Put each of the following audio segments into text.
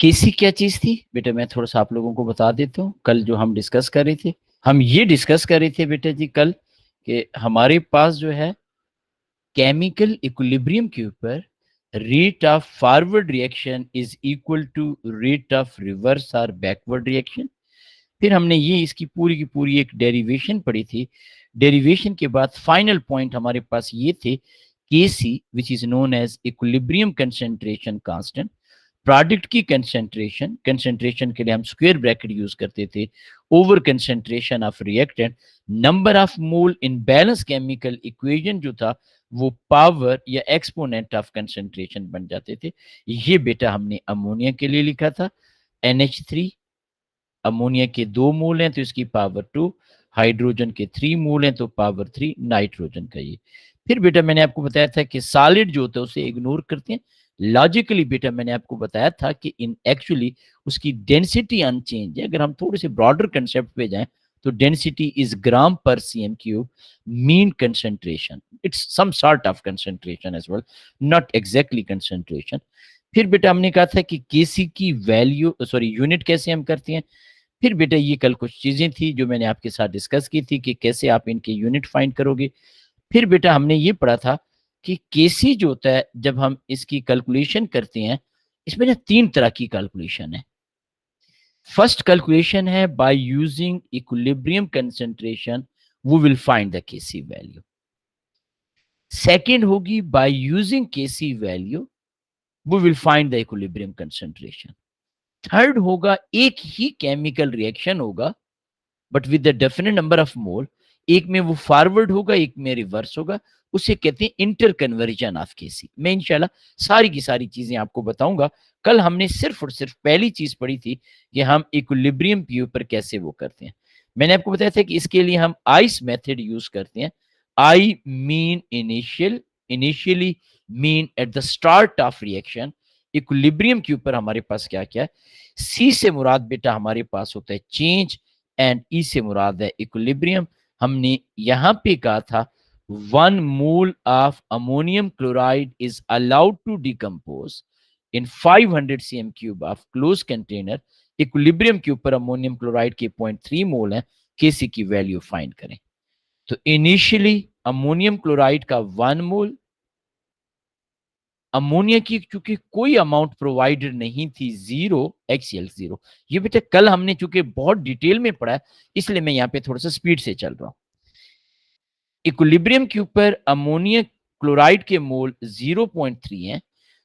केसी क्या चीज थी बेटा, मैं थोड़ा सा आप लोगों को बता देता हूँ। कल जो हम डिस्कस कर रहे थे, हम ये डिस्कस कर रहे थे बेटा जी कल, कि हमारे पास जो है केमिकल इक्विलिब्रियम के ऊपर rate of forward reaction is equal to rate of reverse और बैकवर्ड रिएक्शन। फिर हमने ये इसकी पूरी की पूरी एक डेरिवेशन पढ़ी थी। डेरिवेशन के बाद फाइनल पॉइंट हमारे पास ये थे, KC which is known as equilibrium concentration constant. Product की कंसंट्रेशन, कंसंट्रेशन के लिए हम स्क्वायर ब्रैकेट यूज करते थे, over concentration of reactant, number of mole in balance chemical equation जो था वो पावर या एक्सपोनेंट ऑफ कंसंट्रेशन बन जाते थे। ये बेटा हमने अमोनिया के लिए लिखा था, NH3, अमोनिया के 2 मोल हैं तो इसकी पावर 2, हाइड्रोजन के 3 मोल हैं तो पावर 3, नाइट्रोजन का ये। फिर बेटा मैंने आपको बताया था कि सॉलिड जो होता है उसे इग्नोर करते हैं। लॉजिकली बेटा मैंने आपको बताया था कि इन एक्चुअली उसकी डेंसिटी अनचेंज है। अगर हम थोड़े से ब्रॉडर कंसेप्ट पे जाएं तो density is gram per CM cube mean concentration, it's some sort of concentration as well, not exactly concentration. फिर बेटा हमने कहा था कि केसी की वैल्यू सॉरी यूनिट कैसे हम करते हैं। फिर बेटा ये कल कुछ चीजें थी जो मैंने आपके साथ डिस्कस की थी कि कैसे आप इनके यूनिट फाइंड करोगे। फिर बेटा हमने ये पढ़ा था कि केसी जो होता है जब हम इसकी कैलकुलेशन करते हैं, इसमें ना 3 तरह की कैलकुलेशन है। फर्स्ट कैलकुलेशन है by using equilibrium concentration we will find the KC value. Second होगी by using KC value we will find the equilibrium concentration. Third होगा एक ही केमिकल रिएक्शन होगा but with the definite number of mole, एक में वो forward होगा एक में रिवर्स होगा, उसे कहते हैं इंटर कन्वर्जन ऑफ केसी। मैं इंशाल्लाह सारी की सारी चीजें आपको बताऊंगा। कल हमने सिर्फ और सिर्फ पहली चीज पढ़ी थी कि हम इक्विलिब्रियम पी पर कैसे वो करते हैं। मैंने आपको बताया था कि इसके लिए हम आइस मेथड यूज करते हैं। I mean initially mean at the start of reaction. Equilibrium के ऊपर हमारे पास क्या क्या है, सी से मुराद बेटा हमारे पास होता है चेंज, एंड ई से मुराद है इक्विलिब्रियम। हमने यहां पे कहा था 1 mole of ammonium chloride is allowed to decompose in 500 cm cube of close container. Equilibrium के ऊपर अमोनियम क्लोराइड के 0.3 मोल है, केसी की वैल्यू फाइंड करें। तो इनिशियली अमोनियम क्लोराइड का 1 मोल, अमोनिया की चूंकि कोई अमाउंट प्रोवाइडेड नहीं थी, 0 HCl 0। ये बेटा कल हमने चूंकि बहुत डिटेल में पढ़ा है इसलिए मैं यहाँ पे थोड़ा सा स्पीड से चल रहा हूं। इक्विलिब्रियम के ऊपर अमोनिया क्लोराइड के मोल 0.3 है,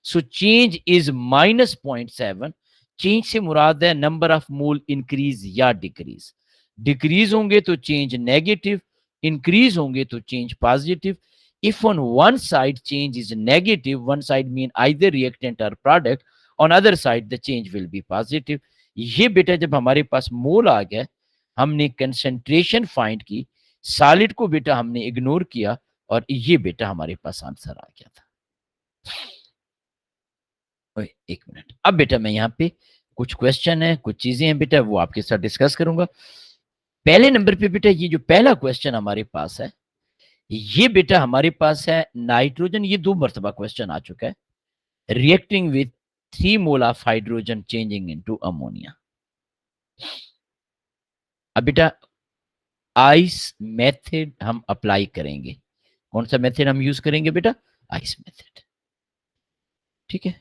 सो चेंज इज -0.7। चेंज से मुराद है नंबर ऑफ मोल इंक्रीज या डिक्रीज। डिक्रीज होंगे तो चेंज नेगेटिव, इंक्रीज होंगे तो change positive. If on one side change is negative, one side mean either reactant or product, on other side the change will be positive। ये बेटा जब हमारे पास मोल आ गया, हमने कंसंट्रेशन फाइंड की, सॉलिड को बेटा हमने इग्नोर किया और ये बेटा हमारे पास आंसर आ गया था। ओए, एक मिनट, अब बेटा मैं यहाँ पे कुछ क्वेश्चन है कुछ चीजें हैं बेटा वो आपके साथ डिस्कस करूंगा। पहले नंबर पे बेटा ये जो पहला क्वेश्चन हमारे पास है, ये बेटा हमारे पास है नाइट्रोजन, ये 2 मरतबा क्वेश्चन आ चुका है, reacting with 3 mole of hydrogen changing into ammonia. अब बेटा आइस मेथड हम अप्लाई करेंगे। कौन सा मेथड हम यूज करेंगे बेटा? Ice method. ठीक है,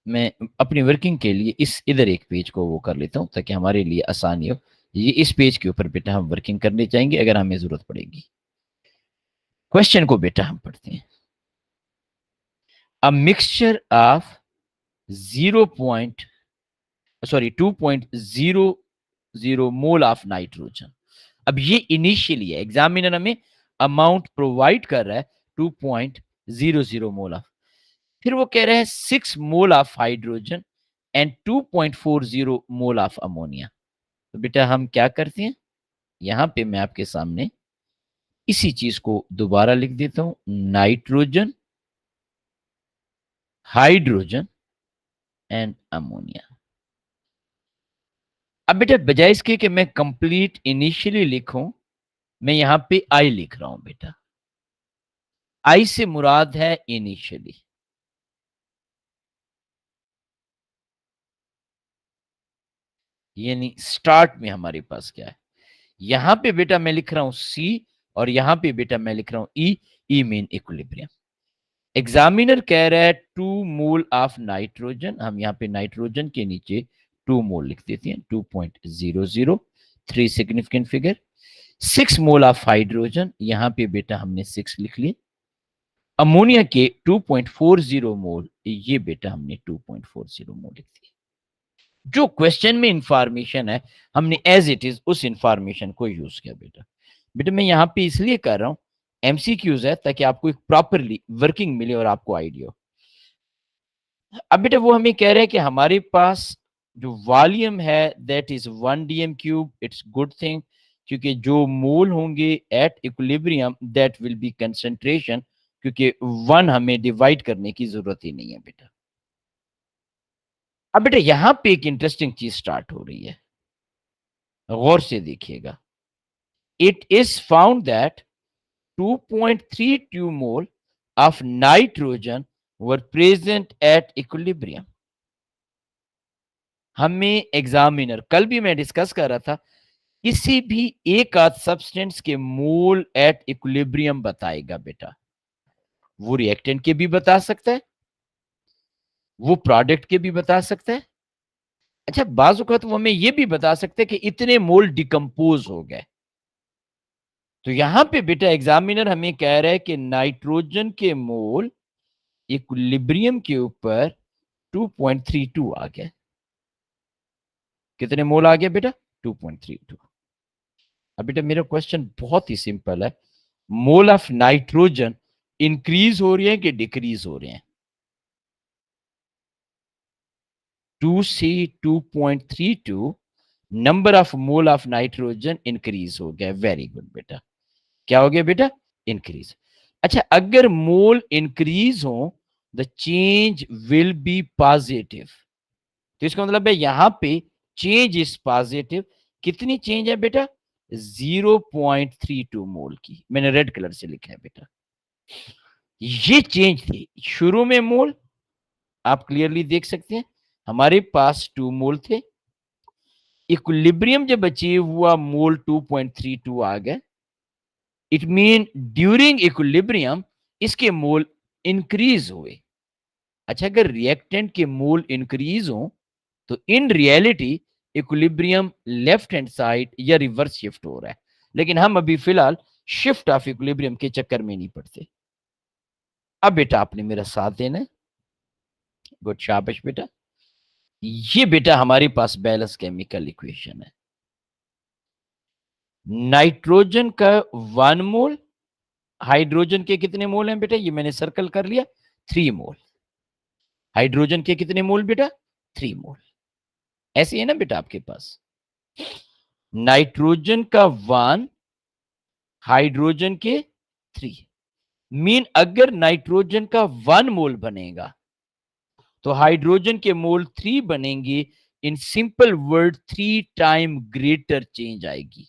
मैं अपनी वर्किंग के लिए इस इधर एक पेज को वो कर लेता हूं ताकि हमारे लिए आसानी हो। ये इस पेज के ऊपर बेटा हम वर्किंग करने जाएंगे अगर हमें जरूरत पड़ेगी। क्वेश्चन को बेटा हम पढ़ते हैं। A mixture of 2.00 mole of nitrogen. अब ये इनिशियली है, एग्जामिनर हमें अमाउंट प्रोवाइड कर रहा है 2.00 मोल ऑफ, फिर वो कह रहा है 6 mole of hydrogen and 2.40 mole of ammonia. तो बेटा हम क्या करते हैं, यहां पे मैं आपके सामने इसी चीज को दोबारा लिख देता हूं, नाइट्रोजन, हाइड्रोजन एंड अमोनिया। अब बेटा बजाय इसके कि मैं कंप्लीट इनिशियली लिखूं, मैं यहां पे आई लिख रहा हूं बेटा। आई से मुराद है इनिशियली, यानी स्टार्ट में हमारे पास क्या है, यहां पे बेटा मैं लिख रहा हूं सी, और यहां पे बेटा मैं लिख रहा हूं ई, ई मीन इक्विलिब्रियम। एग्जामिनर कह रहा है 2 मोल ऑफ नाइट्रोजन, हम यहाँ पे नाइट्रोजन के नीचे 2 मोल लिख देते हैं, 2.00, 3 significant figure. 6 mole of hydrogen, यहाँ पे बेटा हमने 6 लिख लिए। अमोनिया के 2.40 मोल, ये बेटा हमने 2.40 मोल लिख दिए। जो क्वेश्चन में इंफॉर्मेशन है हमने एज इट इज उस इंफॉर्मेशन को यूज किया बेटा। बेटा मैं यहाँ पे इसलिए कर रहा हूँ, एमसीक्यूज है, ताकि आपको एक प्रॉपरली वर्किंग मिले और आपको आइडिया हो। अब बेटा वो हमें कह रहे हैं कि हमारे पास जो वॉल्यूम है that is 1 dm cube, it's good thing, क्योंकि जो मोल होंगे at equilibrium that will be concentration, क्योंकि 1 हमें डिवाइड करने की जरूरत ही नहीं है बेटा। अब बेटा यहां पे एक इंटरेस्टिंग चीज स्टार्ट हो रही है, गौर से देखिएगा। It is found that 2.32 mole of nitrogen were present at equilibrium. हमें एग्जामिनर, कल भी मैं डिस्कस कर रहा था, किसी भी एक आध सब्सटेंस के मोल एट इक्विलिब्रियम बताएगा बेटा। वो रिएक्टेंट के भी बता सकता है, वो प्रोडक्ट के भी बता सकता है। अच्छा बाज़ औक़ात वो हमें ये भी बता सकते हैं कि इतने मोल डिकम्पोज हो गए। तो यहां पे बेटा एग्जामिनर हमें कह रहा है कि नाइट्रोजन के मोल इक्विलिब्रियम के ऊपर 2.32 आ गए। कितने मोल आ गए बेटा? 2.32। अब बेटा मेरा क्वेश्चन बहुत ही सिंपल है, मोल ऑफ नाइट्रोजन इंक्रीज हो रही है कि डिक्रीज हो रहे हैं? 2 से 2.32 number of mole of nitrogen increase हो गया। वेरी गुड बेटा, क्या हो गया बेटा? इंक्रीज। अच्छा अगर मोल इंक्रीज हो the change will be positive, तो इसका मतलब है यहां पे चेंज इज पॉजिटिव। कितनी चेंज है बेटा? 0.32 मोल की, मैंने रेड कलर से लिखा है बेटा। ये चेंज थी शुरू में मोल, आप क्लियरली देख सकते हैं हमारे पास 2 मोल थे, इक्विलिब्रियम जब अचीव हुआ मोल 2.32 आ गए। इट मीन ड्यूरिंग इक्विलिब्रियम इसके मोल इंक्रीज हुए। अच्छा अगर रिएक्टेंट के मोल इंक्रीज हो तो in reality equilibrium left hand side या रिवर्स शिफ्ट हो रहा है, लेकिन हम अभी फिलहाल शिफ्ट ऑफ इक्विलिब्रियम के चक्कर में नहीं पड़ते। अब बेटा आपने मेरा साथ देना है, गुड शाबाश बेटा। ये बेटा हमारे पास बैलेंस केमिकल इक्वेशन है। नाइट्रोजन का 1 मोल, हाइड्रोजन के कितने मोल हैं बेटा? ये मैंने सर्कल कर लिया, 3 मोल। हाइड्रोजन के कितने मोल बेटा? 3 मोल। ऐसे है ना बेटा आपके पास, नाइट्रोजन का 1, हाइड्रोजन के 3। मीन अगर नाइट्रोजन का 1 मोल बनेगा तो हाइड्रोजन के मोल 3 बनेंगे। In simple word 3 time greater change आएगी।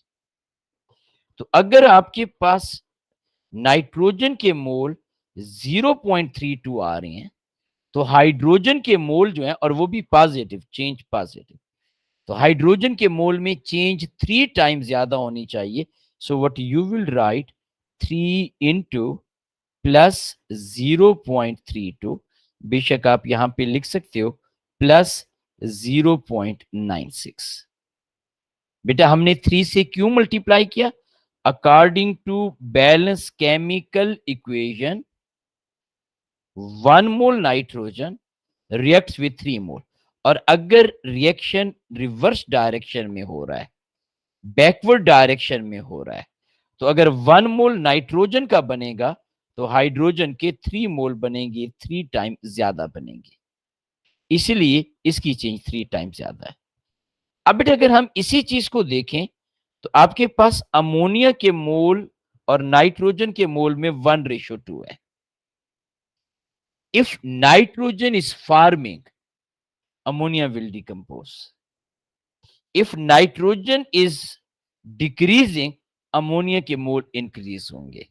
तो अगर आपके पास नाइट्रोजन के मोल 0.32 आ रहे हैं तो हाइड्रोजन के मोल जो है, और वो भी पॉजिटिव चेंज, पॉजिटिव, तो हाइड्रोजन के मोल में चेंज 3 टाइम ज्यादा होनी चाहिए। So what you will write 3 into plus 0.32, बेशक आप यहां पे लिख सकते हो प्लस 0.96। बेटा हमने 3 से क्यों मल्टीप्लाई किया? According to balance chemical equation 1 mole nitrogen reacts with 3 mole, और अगर रिएक्शन रिवर्स डायरेक्शन में हो रहा है, बैकवर्ड डायरेक्शन में हो रहा है, तो अगर 1 मोल नाइट्रोजन का बनेगा तो हाइड्रोजन के 3 मोल बनेंगे, 3 टाइम ज्यादा बनेंगे, इसलिए इसकी चेंज 3 टाइम ज्यादा है। अब बेटा अगर हम इसी चीज को देखें तो आपके पास अमोनिया के मोल और नाइट्रोजन के मोल में 1:2 है। If nitrogen is farming, ammonia will decompose. If nitrogen is decreasing, ammonia के मोल increase होंगे।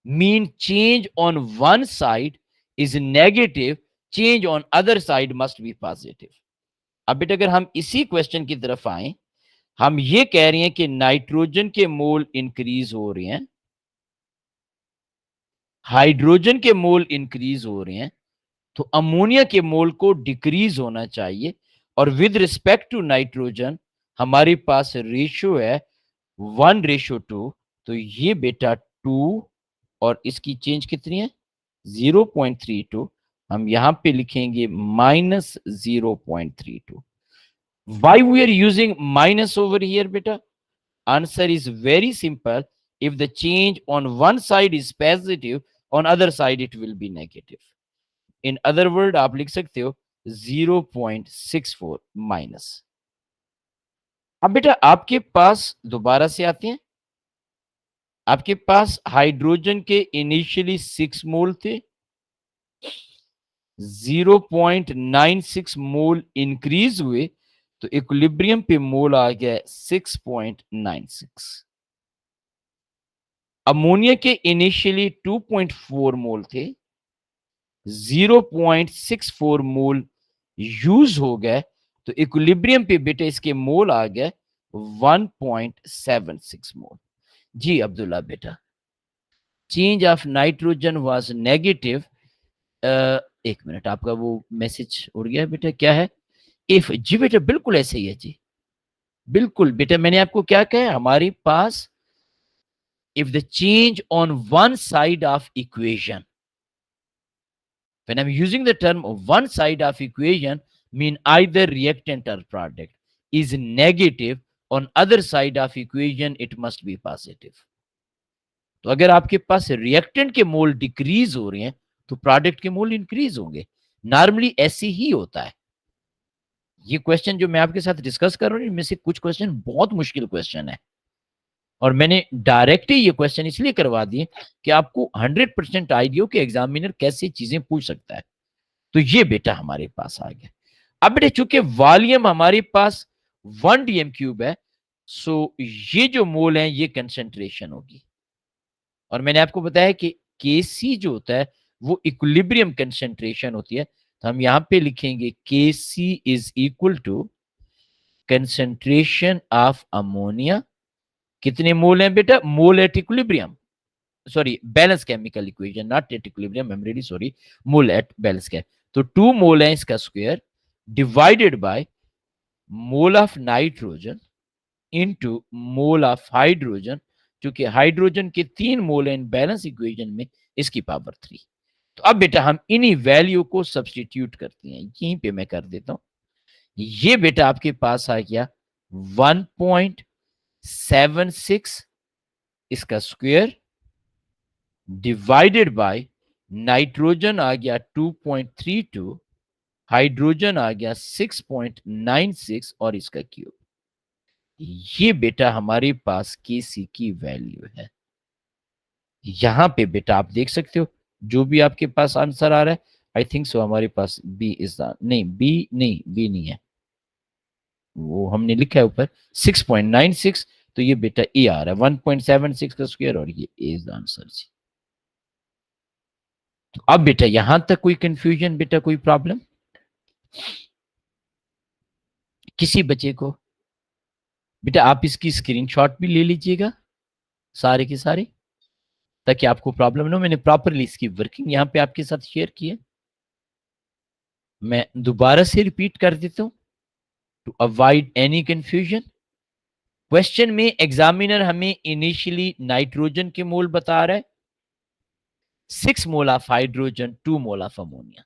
Mean change on one side is negative, change on other side must be positive. अब बेटा अगर हम इसी क्वेश्चन की तरफ आए, हम ये कह रहे हैं कि नाइट्रोजन के मोल इंक्रीज हो रहे हैं, हाइड्रोजन के मोल इंक्रीज हो रहे हैं, तो अमोनिया के मोल को डिक्रीज होना चाहिए। और विद रिस्पेक्ट टू नाइट्रोजन हमारे पास रेशियो है 1:2, तो ये बेटा 2 और इसकी चेंज कितनी है 0.32, हम यहां पे लिखेंगे -0.32। Why we are using minus over here बेटा? Answer is very simple, if the change on one side is positive, on other side it will be negative. In other word आप लिख सकते हो 0.64 माइनस। अब बेटा आपके पास दोबारा से आते हैं, आपके पास हाइड्रोजन के इनिशियली 6 मोल थे, 0.96 मोल इंक्रीज हुए तो इक्विलिब्रियम पे मोल आ गया 6.96। अमोनिया के इनिशियली 2.4 मोल थे, 0.64 मोल यूज हो गए तो इक्विलिब्रियम पे बेटे इसके मोल आ गए 1.76 मोल। जी अब्दुल्ला बेटा, change of nitrogen was negative. एक मिनट, आपका वो मैसेज उड़ गया बेटा, क्या है? इफ, जी बेटा बिल्कुल ऐसे ही है जी, बिल्कुल बेटा मैंने आपको क्या कहा, हमारे पास if the change on one side of equation, when I'm using the term one side of equation, mean either reactant or product is negative, on other side of equation it must be positive। तो अगर आपके पास reactant के मोल decrease हो रहे हैं तो product के मोल increase होंगे, नॉर्मली ऐसे ही होता है। ये क्वेश्चन जो मैं आपके साथ डिस्कस कर रहा हूं इनमें से कुछ क्वेश्चन बहुत मुश्किल क्वेश्चन है, और मैंने डायरेक्ट ही ये क्वेश्चन इसलिए करवा दिए कि आपको 100% आइडिया कि एग्जामिनर कैसे चीजें पूछ सकता है। तो ये बेटा हमारे पास आ गया। अब बेटा चूंकि वॉल्यूम हमारे पास 1 dm क्यूब है, सो ये जो मोल है ये कंसेंट्रेशन होगी, और मैंने आपको बताया कि Kc जो होता है वो इक्विलिब्रियम कंसेंट्रेशन होती है, तो हम यहां पे लिखेंगे Kc is equal to concentration of ammonia. कितने मोल हैं बेटा? Mole at equilibrium, sorry balance chemical equation, not at equilibrium, I am really sorry, mole at balance के, तो 2 मोल है इसका square divided by mole of nitrogen into mole of hydrogen, क्योंकि hydrogen के 3 मोल हैं इन बैलेंस इक्वेशन में, इसकी power 3। तो अब बेटा हम इन्हीं वैल्यू को सब्सटीट्यूट करते हैं, यहीं पे मैं कर देता हूं। ये बेटा आपके पास आ गया 1.76 इसका स्क्वायर डिवाइडेड बाय नाइट्रोजन आ गया 2.32, हाइड्रोजन आ गया 6.96 और इसका क्यूब। ये बेटा हमारे पास Kc की वैल्यू है। यहां पे बेटा आप देख सकते हो जो भी आपके पास आंसर आ रहा है, आई थिंक सो हमारे पास बी इज द, नहीं बी नहीं, बी नहीं है, वो हमने लिखा है ऊपर 6.96, तो ये बेटा ए आ रहा है 1.76 का स्क्वायर, और ये ए इज द आंसर जी। तो अब बेटा यहां तक कोई कंफ्यूजन बेटा, कोई प्रॉब्लम किसी बच्चे को? बेटा आप इसकी स्क्रीनशॉट भी ले लीजिएगा सारे के सारे, ताकि आपको प्रॉब्लम ना हो। मैंने प्रॉपरली इसकी वर्किंग यहां पे आपके साथ शेयर की है। मैं दोबारा से रिपीट कर देता हूं to avoid any confusion. Question में एग्जामिनर हमें इनिशियली नाइट्रोजन के मोल बता रहा है, 6 mole of hydrogen, 2 mole of ammonia,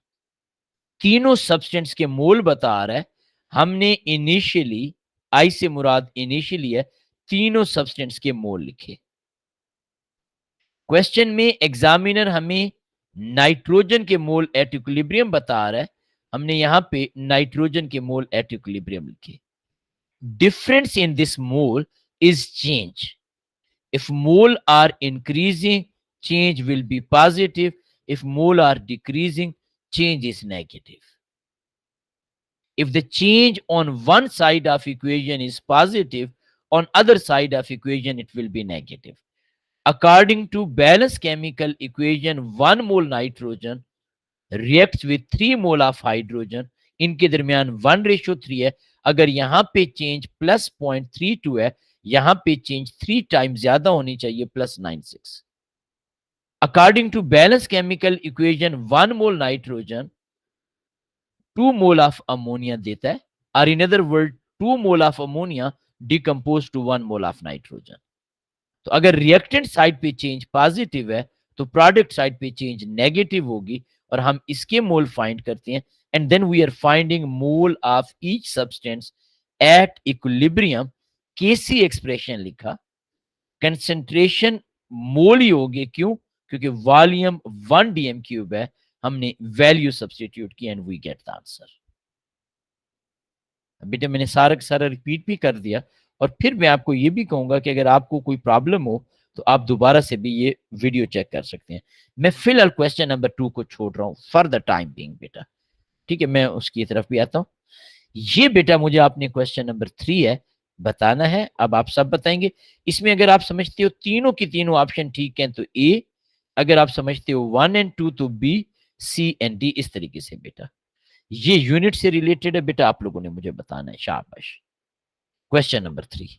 तीनों सब्सटेंस के मोल बता रहा है। हमने इनिशियली, आई से मुराद इनिशियली है, तीनों सब्सटेंस के मोल लिखे। क्वेश्चन में एग्जामिनर हमें नाइट्रोजन के मोल एट इक्विलिब्रियम बता रहा है, हमने यहां पे नाइट्रोजन के मोल एट इक्विलिब्रियम लिखे। Difference in this mole is change, if mole are increasing change will be positive, if mole are decreasing change is negative। if the change on one side of equation is positive, on other side of equation it will be negative। according to balanced chemical equation 1 mole nitrogen reacts with 3 mole of hydrogen इनके दरमियान 1:3 है। अगर यहाँ पे change plus 0.32 है, यहाँ पे change 3 times ज्यादा होनी चाहिए, +96। According to balance chemical equation 1 mole nitrogen 2 mole of ammonia देता है, और in other word 2 mole of ammonia decompose to 1 mole of nitrogen. तो अगर रिएक्टेंट साइड पे चेंज पॉजिटिव है तो प्रोडक्ट साइड पे चेंज नेगेटिव होगी, और हम इसके मोल फाइंड करते हैं, and then we are finding mole of each substance at equilibrium. KC expression लिखा, कंसेंट्रेशन मोल ही होगी, क्यों? क्योंकि वॉल्यूम 1 डीएम क्यूब है, हमने वैल्यू सब्स्टिट्यूट की and we get the answer. बेटे मैंने सारा सारा रिपीट भी कर दिया, और फिर मैं आपको ये भी कहूंगा कि अगर आपको कोई प्रॉब्लम हो तो आप दोबारा से भी ये वीडियो चेक कर सकते हैं। मैं फिलहाल क्वेश्चन नंबर 2 को छोड़ रहा हूं फॉर द टाइम बीइंग बेटा, ठीक है? मैं उसकी तरफ भी आता हूं। ये बेटा मुझे आपने क्वेश्चन नंबर 3 है बताना है, अब आप सब बताएंगे। इसमें अगर आप समझते हो तीनों की तीनों ऑप्शन ठीक हैं तो ए, अगर आप समझते हो 1 एंड 2 तो बी, सी एंड डी, इस तरीके से बेटा। ये यूनिट से रिलेटेड है बेटा, आप लोगों ने मुझे बताना है। शाबाश। Question number 3।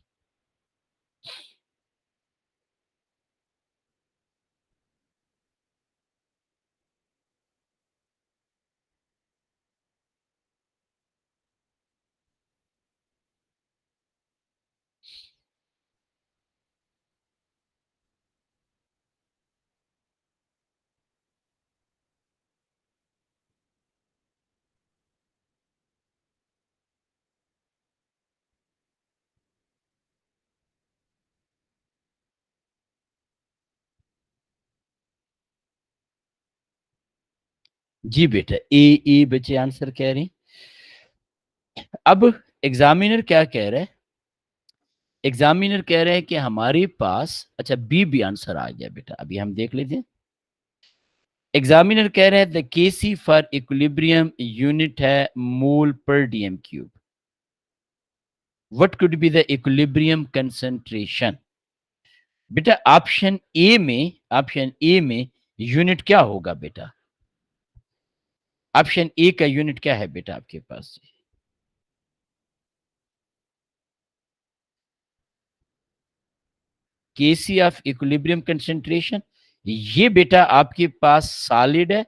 जी बेटा, ए बच्चे आंसर कह रहे हैं। अब एग्जामिनर क्या कह रहा है? एग्जामिनर कह रहे हैं कि हमारे पास, अच्छा बी भी आंसर आ गया बेटा, अभी हम देख लेते हैं। एग्जामिनर कह रहे हैं the KC for equilibrium unit है mole per DM cube. What could be the equilibrium concentration? बेटा ऑप्शन ए में यूनिट क्या होगा बेटा? ऑप्शन ए का यूनिट क्या है बेटा आपके पास? केसी ऑफ इक्विलिब्रियम कंसंट्रेशन। ये बेटा आपके पास सॉलिड है,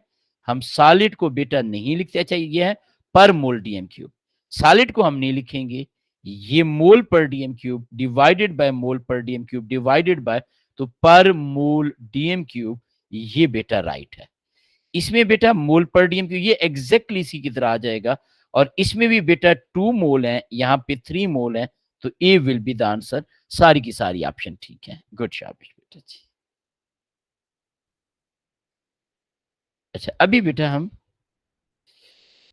हम सॉलिड को बेटा नहीं लिखते। अच्छा ये है पर मोल डीएम क्यूब, सॉलिड को हम नहीं लिखेंगे। ये मोल per DM cube divided by mole per DM cube divided bye, तो पर मोल डीएम क्यूब, ये बेटा राइट है। इसमें बेटा मोल पर डीएम क्यूब ये एग्जैक्टली इसी की तरह आ जाएगा, और इसमें भी बेटा 2 मोल है, यहाँ पे 3 मोल है, तो ए विल बी द आंसर। सारी की सारी ऑप्शन ठीक है। गुड शाबाश बेटा जी। अच्छा अभी बेटा हम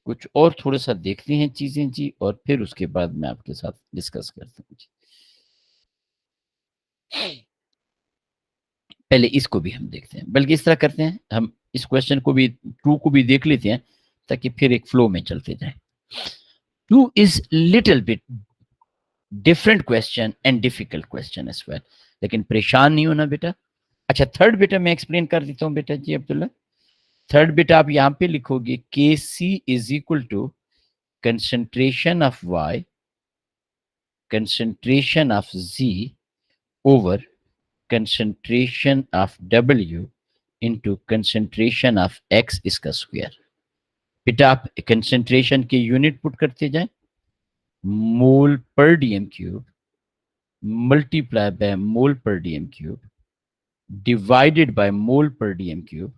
कुछ और थोड़ा सा देखते हैं चीजें जी, और फिर उसके बाद मैं आपके साथ डिस्कस करता हूँ जी। पहले इसको भी हम देखते हैं, बल्कि इस तरह करते हैं, हम इस क्वेश्चन को भी 2 को भी देख लेते हैं, ताकि फिर एक फ्लो में चलते जाए। 2 is little bit different question and difficult question as well, लेकिन परेशान नहीं होना बेटा। अच्छा थर्ड बेटा मैं एक्सप्लेन कर देता हूँ बेटा जी अब्दुल्ला। थर्ड बेटा आप यहां पे लिखोगे K C is equal to concentration of Y, concentration of G over concentration of W into concentration of X इसका स्क्वायर। बेटा आप कंसंट्रेशन के यूनिट पुट करते जाए, mole per DM cube multiply by mole per DM cube divided by mole per DM cube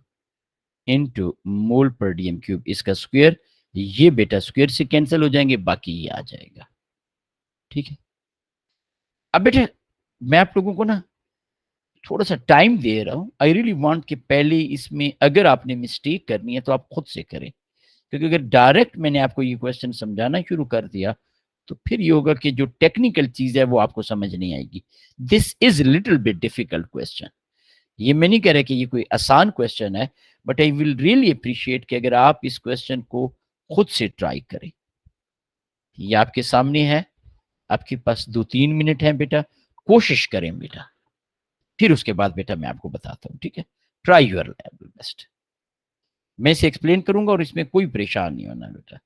into mole per DM cube इसका square. ये बेटा square से कैंसिल हो जाएंगे, बाकी ये आ जाएगा। ठीक है। अब बेटा मैं आप लोगों को ना थोड़ा सा टाइम दे रहा हूं। आई रियली वांट कि पहले इसमें अगर आपने मिस्टेक करनी है तो आप खुद से करें, क्योंकि अगर डायरेक्ट मैंने आपको ये क्वेश्चन समझाना शुरू कर दिया तो फिर ये होगा कि जो टेक्निकल चीज है वो आपको समझ नहीं आएगी। This is little bit difficult question. ये मैं नहीं कह रहा कि ये कोई आसान क्वेश्चन है, but I will really appreciate कि अगर आप इस क्वेश्चन को खुद से ट्राई करें। ये आपके सामने है, आपके पास 2-3 मिनट है बेटा, कोशिश करें बेटा, फिर उसके बाद बेटा मैं आपको बताता हूँ। ठीक है, ट्राई योर लेवल बेस्ट। मैं इसे एक्सप्लेन करूंगा और इसमें कोई परेशान नहीं होना बेटा।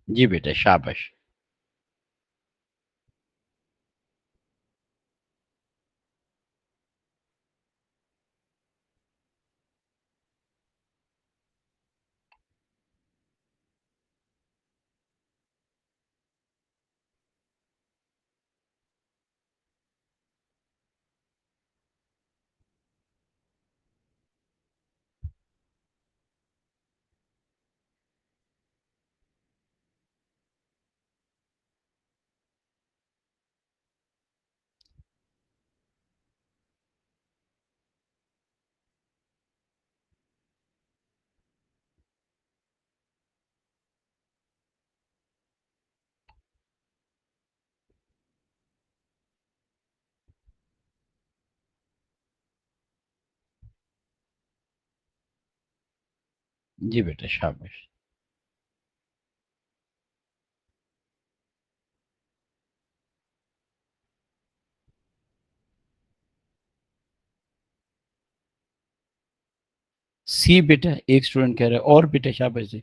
जी बेटा, शाबाश। जी बेटा, शाबाश। सी बेटा, एक स्टूडेंट कह रहा है, और बेटा शाबाश जी।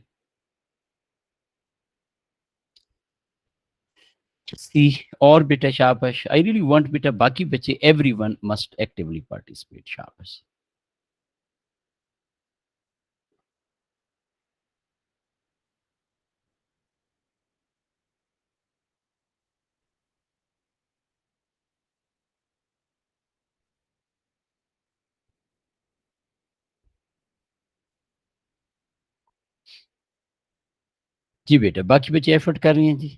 सी, और बेटा शाबाश। आई रियली वांट बेटा बाकी बच्चे, एवरीवन मस्ट एक्टिवली पार्टिसिपेट। शाबाश। जी बेटा, बाकी बच्चे एफर्ट कर रही हैं जी।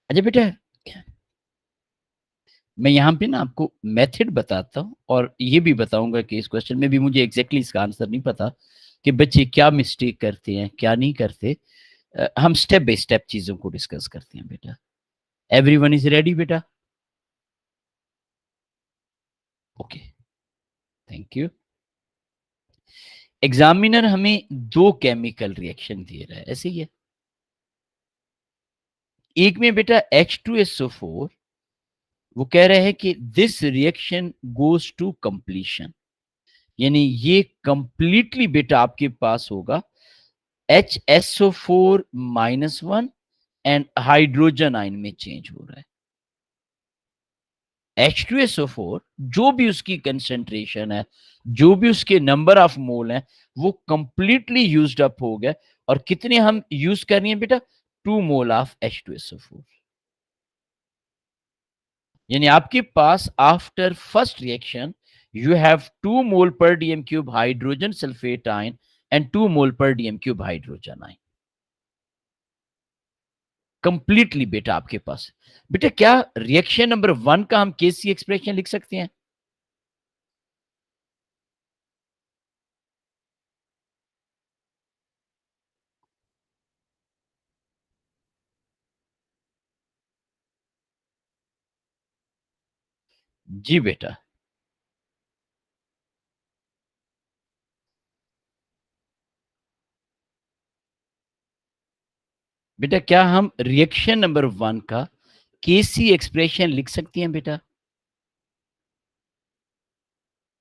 अच्छा बेटा, मैं यहाँ पे ना आपको मेथड बताता हूँ और ये भी बताऊंगा कि इस क्वेश्चन में भी मुझे एग्जैक्टली इसका आंसर नहीं पता कि बच्चे क्या मिस्टेक करते हैं, क्या नहीं करते। हम स्टेप बाय स्टेप चीज़ों को डिस्कस करते हैं बेटा। एवरीवन इज रेडी बेटा? Okay, thank you. एग्जामिनर हमें दो केमिकल रिएक्शन दे रहा है, ऐसे ही है। एक में बेटा H2SO4, वो कह रहे हैं कि this reaction goes to completion, यानी ये कंप्लीटली बेटा आपके पास होगा HSO4-1 एंड हाइड्रोजन आयन में चेंज हो रहा है। H2SO4 जो भी उसकी कंसेंट्रेशन है, जो भी उसके नंबर ऑफ मोल है, वो कंप्लीटली यूज्ड अप हो गया। और कितने हम यूज कर रहे हैं बेटा? 2 मोल ऑफ H2SO4। यानी आपके पास after first reaction you have 2 mole per DM cube hydrogen sulphate ion and 2 mole per DM cube hydrogen ion. Completely बेटा आपके पास। बेटा क्या रिएक्शन नंबर 1 का हम केसी एक्सप्रेशन लिख सकते हैं? जी बेटा। बेटा क्या हम रिएक्शन नंबर 1 का केसी एक्सप्रेशन लिख सकते हैं बेटा?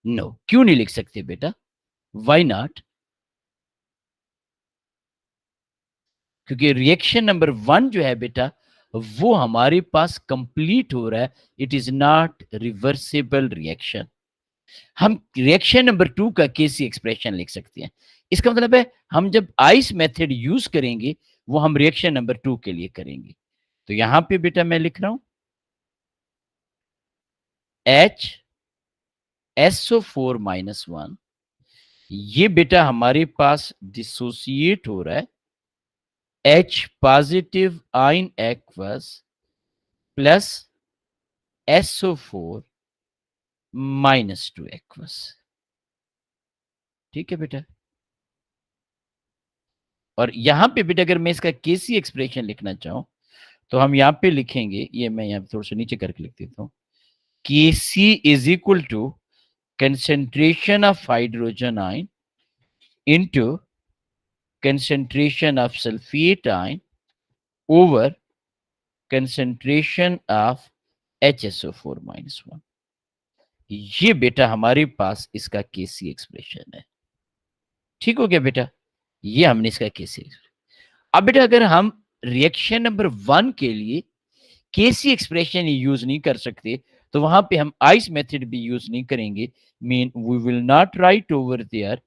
नो, क्यों नहीं लिख सकते बेटा? Why not? क्योंकि रिएक्शन नंबर 1 जो है बेटा, वो हमारे पास कंप्लीट हो रहा है। It is not reversible reaction. हम रिएक्शन नंबर 2 का केसी एक्सप्रेशन लिख सकते हैं। इसका मतलब है हम जब आइस मेथड यूज करेंगे, वो हम रिएक्शन नंबर 2 के लिए करेंगे। तो यहां पे बेटा मैं लिख रहा हूं HSO4-1, ये बेटा हमारे पास डिसोसिएट हो रहा है H positive ion aqueous plus SO4-2 aqueous. ठीक है बेटा। और यहां पे बेटा अगर मैं इसका केसी एक्सप्रेशन लिखना चाहूं, तो हम यहाँ पे लिखेंगे, ये मैं यहाँ थोड़ा सा नीचे करके लिख देता हूँ। Kc is equal to concentration of hydrogen ion into concentration of sulphate ion over concentration of HSO4-1। ये बेटा हमारे पास इसका केसी एक्सप्रेशन है। ठीक हो गया बेटा? ये हमने इसका केसी। अब बेटा अगर हम रिएक्शन नंबर 1 के लिए केसी एक्सप्रेशन यूज नहीं कर सकते तो वहां पे हम आइस मेथड भी यूज नहीं करेंगे. Mean we will not write over there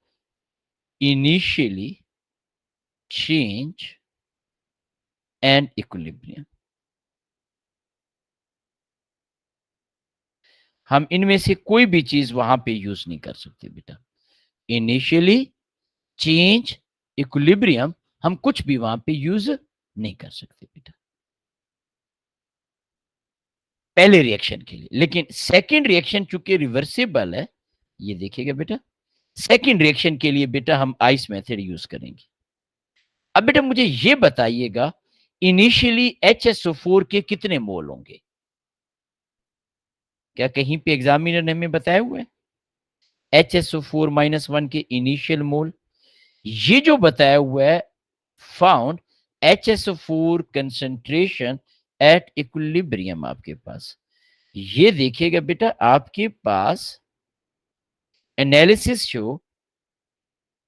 initially change and equilibrium. हम इनमें से कोई भी चीज वहां पे यूज नहीं कर सकते बेटा. इनिशियली चेंज इक्विलिब्रियम हम कुछ भी वहां पे यूज नहीं कर सकते बेटा पहले रिएक्शन के लिए. लेकिन सेकंड रिएक्शन चूंकि रिवर्सिबल है, ये देखिएगा बेटा, सेकंड रिएक्शन के लिए बेटा हम आइस मेथड यूज करेंगे. अब बेटा मुझे ये बताइएगा इनिशियली HSO4 के कितने मोल होंगे? क्या कहीं पे एग्जामिनर ने हमें बताया हुआ है HSO4-1 के इनिशियल मोल? ये जो बताया हुआ है found HSO4 concentration at equilibrium आपके पास. ये देखिएगा बेटा आपके पास analysis show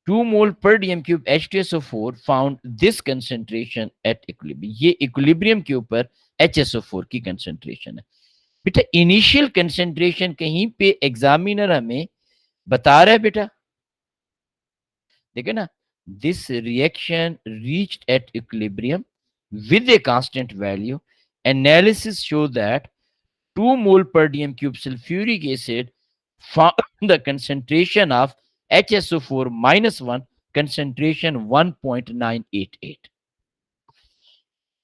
2 mole per dm cube H2SO4 found this concentration at equilibrium. ये इक्विलिब्रियम के ऊपर HSO4 की कंसेंट्रेशन है. बेटा इनिशियल कंसेंट्रेशन कहीं पे एग्जामिनर हमें बता रहा है बेटा, देखिए ना, this reaction reached at equilibrium with a constant value. Analysis show that 2 mole per dm cube sulfuric acid found the concentration of HSO4-1 concentration 1.988.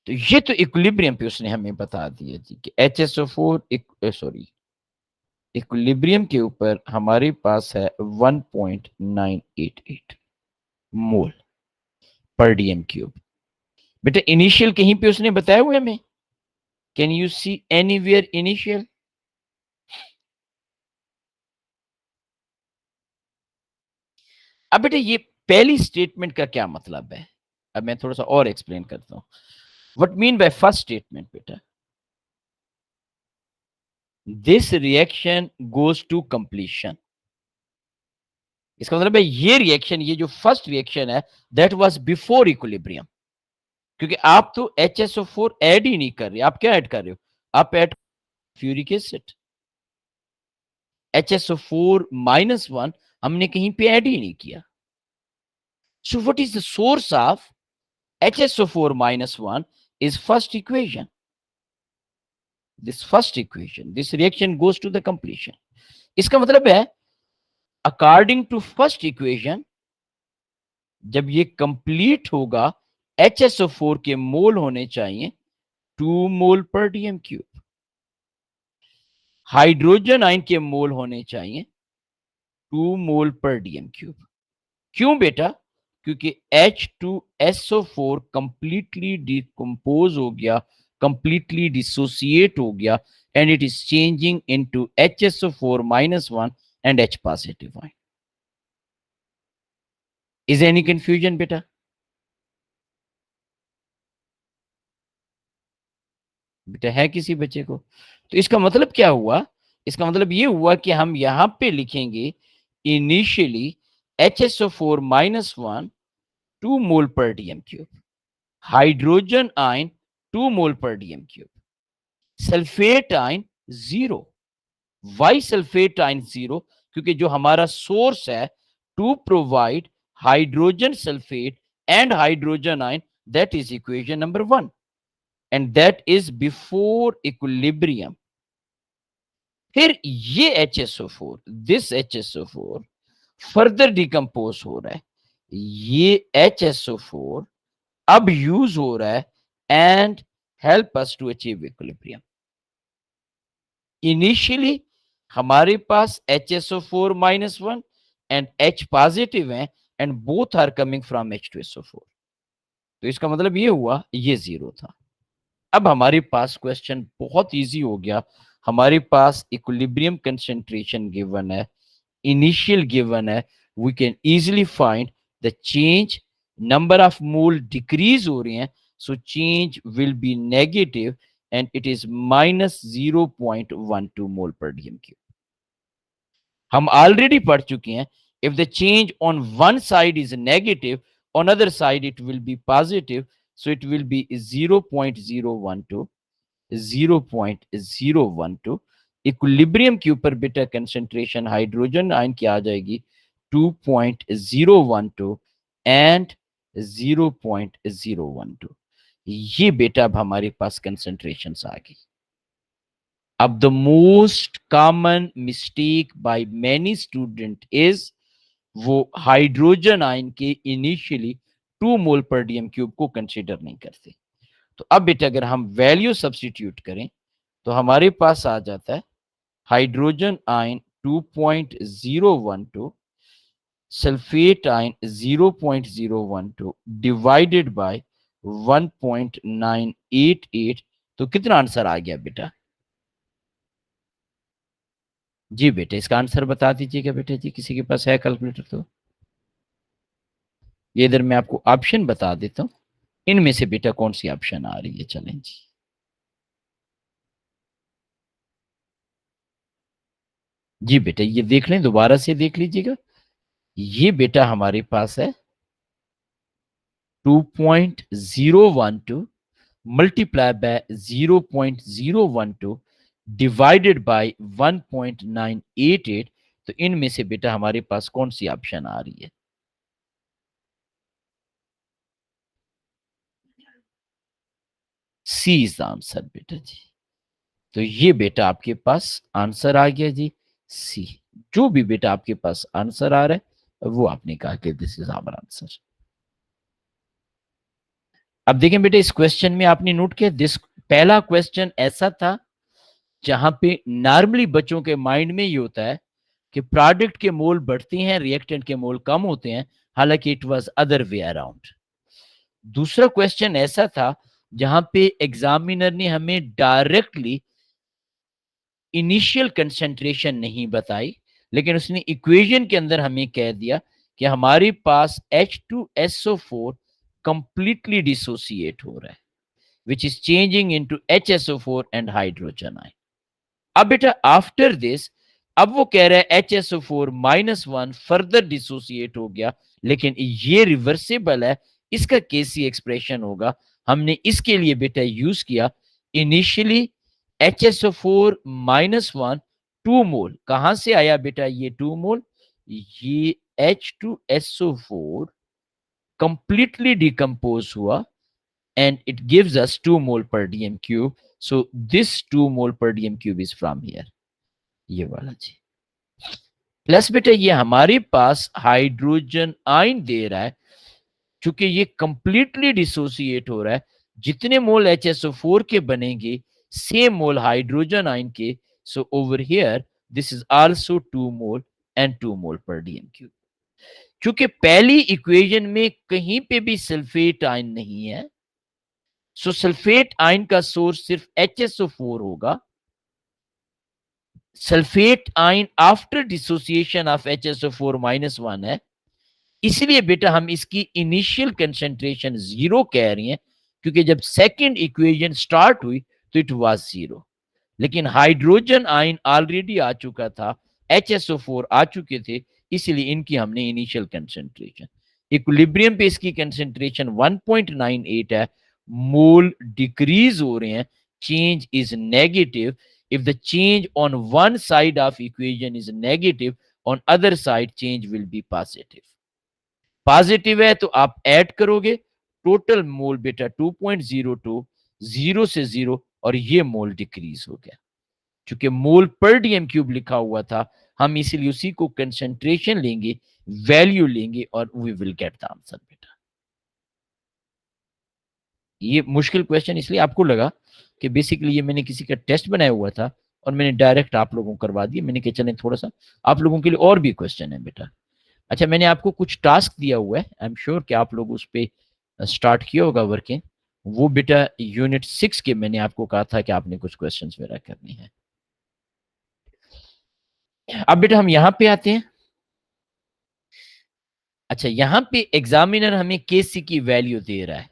तो ये तो इक्विलिब्रियम पे उसने हमें बता दिया जी कि HSO4 सॉरी इक्विलिब्रियम के ऊपर हमारे पास है 1.988 मोल पर डीएम क्यूब. बेटा इनिशियल कहीं पे उसने बताया हुआ हमें? Can you see anywhere initial? अब बेटा ये पहली स्टेटमेंट का क्या मतलब है, अब मैं थोड़ा सा और एक्सप्लेन करता हूं. What mean by first statement बेटा, this reaction goes to completion. इसका मतलब है ये रिएक्शन, ये जो फर्स्ट रिएक्शन है दैट वाज बिफोर इक्विलिब्रियम. क्योंकि आप तो HSO4 ऐड ही नहीं कर रहे, आप क्या ऐड कर रहे हो? आप ऐड फ्यूरिक एसिड. HSO4-1 हमने कहीं पे ऐड ही नहीं किया. So what is the source of HSO4-1 is first equation. This first equation, this reaction goes to the completion. इसका मतलब है अकॉर्डिंग टू फर्स्ट इक्वेशन जब ये कंप्लीट होगा HSO4 के मोल होने चाहिए 2 mole per DM cube. Hydrogen ion के मोल होने चाहिए 2 मोल पर डीएम क्यूब. क्यों बेटा? क्योंकि H2SO4 कंप्लीटली डिकम्पोज हो गया, कंप्लीटली डिसोसिएट हो गया and it is changing into HSO4-1 and H positive ion. Is any confusion बेटा? बेटा है किसी बच्चे को? तो इसका मतलब क्या हुआ? इसका मतलब ये हुआ कि हम यहां पे लिखेंगे initially HSO4-1 2 mole per DM cube, hydrogen ion 2 mole per DM cube, sulphate ion 0. Why sulphate ion 0? क्योंकि जो हमारा सोर्स है to provide hydrogen sulphate and hydrogen ion, that is equation number 1 and that is before equilibrium. फिर ये HSO4, this HSO4 further decompose हो रहा है. ये HSO4 अब यूज हो रहा है and help us to achieve equilibrium. Initially हमारे पास HSO4-1 एंड H पॉजिटिव है and both are coming from H2SO4. तो इसका मतलब ये हुआ ये 0 था. अब हमारे पास क्वेश्चन बहुत इजी हो गया. हमारे पास इक्विलिब्रियम कंसेंट्रेशन गिवन है, इनिशियल गिवन है, we can easily find the change. Number of mole decrease हो रहे हैं, so change will be negative and it is -0.12 mole per DM cube. हम ऑलरेडी पढ़ चुके हैं if the change on one side is negative, on other side it will be positive. so it will be 0.012, 0.012। Equilibrium के ऊपर बेटा concentration hydrogen ion की आ जाएगी 2.012 and 0.012। ये बेटा अब हमारे पास कंसंट्रेशन आ गई। अब the most common mistake by many student is वो हाइड्रोजन आयन के initially 2 mole per DM cube को कंसीडर नहीं करते। तो अब बेटा अगर हम वैल्यू सब्स्टिट्यूट करें तो हमारे पास आ जाता है hydrogen ion 2.012, sulphate ion 0.012 divided by 1.988। तो कितना आंसर आ गया बेटा? जी बेटे इसका आंसर बता दीजिएगा बेटे जी, किसी के पास है कैलकुलेटर तो। ये इधर मैं आपको ऑप्शन बता देता हूं, इनमें से बेटा कौन सी ऑप्शन आ रही है। चलें जी, जी बेटा ये देख लें, दोबारा से देख लीजिएगा। ये बेटा हमारे पास है 2.012 मल्टीप्लाई बाय 0.012 डिवाइडेड बाय 1.988। तो इनमें से बेटा हमारे पास कौन सी ऑप्शन आ रही है? सी इज द आंसर बेटा जी। तो ये बेटा आपके पास आंसर आ गया जी, सी। जो भी बेटा आपके पास आंसर आ रहा है वो आपने कहा कि दिस इज आवर आंसर। अब देखें बेटा इस क्वेश्चन में आपने नोट किया, दिस पहला क्वेश्चन ऐसा था जहां पे नॉर्मली बच्चों के माइंड में ये होता है कि प्रोडक्ट के मोल बढ़ते हैं, रिएक्टेंट के मोल कम होते हैं, हालांकि it was other way around. दूसरा क्वेश्चन ऐसा था जहां पे एग्जामिनर ने हमें डायरेक्टली इनिशियल कंसंट्रेशन नहीं बताई, लेकिन उसने इक्वेशन के अंदर हमें कह दिया कि हमारे पास H2SO4 कंप्लीटली डिसोसिएट हो रहा है, which is changing into HSO4 and hydrogen ion. अब बेटा आफ्टर दिस, अब वो कह रहा है HSO4-1 फर्दर डिसोसिएट हो गया, लेकिन ये रिवर्सिबल है, इसका केसी एक्सप्रेशन होगा। हमने इसके लिए बेटा यूज किया इनिशियली HSO4-1 2 मोल। कहां से आया बेटा ये 2 मोल? ये H2SO4 कंप्लीटली डिकम्पोज हुआ and it gives us 2 mole per dm cube. So this 2 mole per dm cube is from here, ये वाला जी। प्लस बेटा ये हमारे पास हाइड्रोजन आयन दे रहा है, चूंकि ये कंप्लीटली डिसोसिएट हो रहा है, जितने मोल HSO4 के बनेंगे सेम मोल हाइड्रोजन आयन के। So over here this is also 2 mole and 2 mole per DM cube. चूंकि पहली इक्वेशन में कहीं पे भी सल्फेट आयन नहीं है, सो सल्फेट आयन का सोर्स सिर्फ HSO4 होगा। Sulphate ion after dissociation of HSO4-1 है, इसलिए बेटा हम इसकी इनिशियल कंसंट्रेशन 0 कह रही हैं, क्योंकि जब सेकंड इक्वेशन स्टार्ट हुई तो इट वाज 0। लेकिन हाइड्रोजन आयन ऑलरेडी आ चुका था, HSO4 आ चुके थे, इसलिए इनकी हमने इनिशियल कंसंट्रेशन, इक्विलिब्रियम पे इसकी कंसंट्रेशन 1.98 है, मोल डिक्रीज हो रहे हैं, change is negative. If the change on one side of equation is negative, on other side change will be positive. Positive है तो आप ऐड करोगे, टोटल मोल बेटा 2.02, 0 से 0, और ये मोल डिक्रीज हो गया। चूंकि मोल पर डीएम क्यूब लिखा हुआ था, हम इसीलिए उसी को कंसंट्रेशन लेंगे, वैल्यू लेंगे, और we will get the answer बेटा। ये मुश्किल क्वेश्चन इसलिए आपको लगा कि बेसिकली ये मैंने किसी का टेस्ट बनाया हुआ था और मैंने डायरेक्ट आप लोगों को करवा दिया। मैंने कहा चलें थोड़ा सा आप लोगों के लिए और भी क्वेश्चन है बेटा। अच्छा, मैंने आपको कुछ टास्क दिया हुआ है, आई एम श्योर कि आप लोग उस पर स्टार्ट किया होगा वर्किंग। वो बेटा यूनिट 6 के मैंने आपको कहा था कि आपने कुछ क्वेश्चंस वगैरह करनी है। अब बेटा हम यहां पे आते हैं। अच्छा, यहां पे एग्जामिनर हमें केसी की वैल्यू दे रहा है।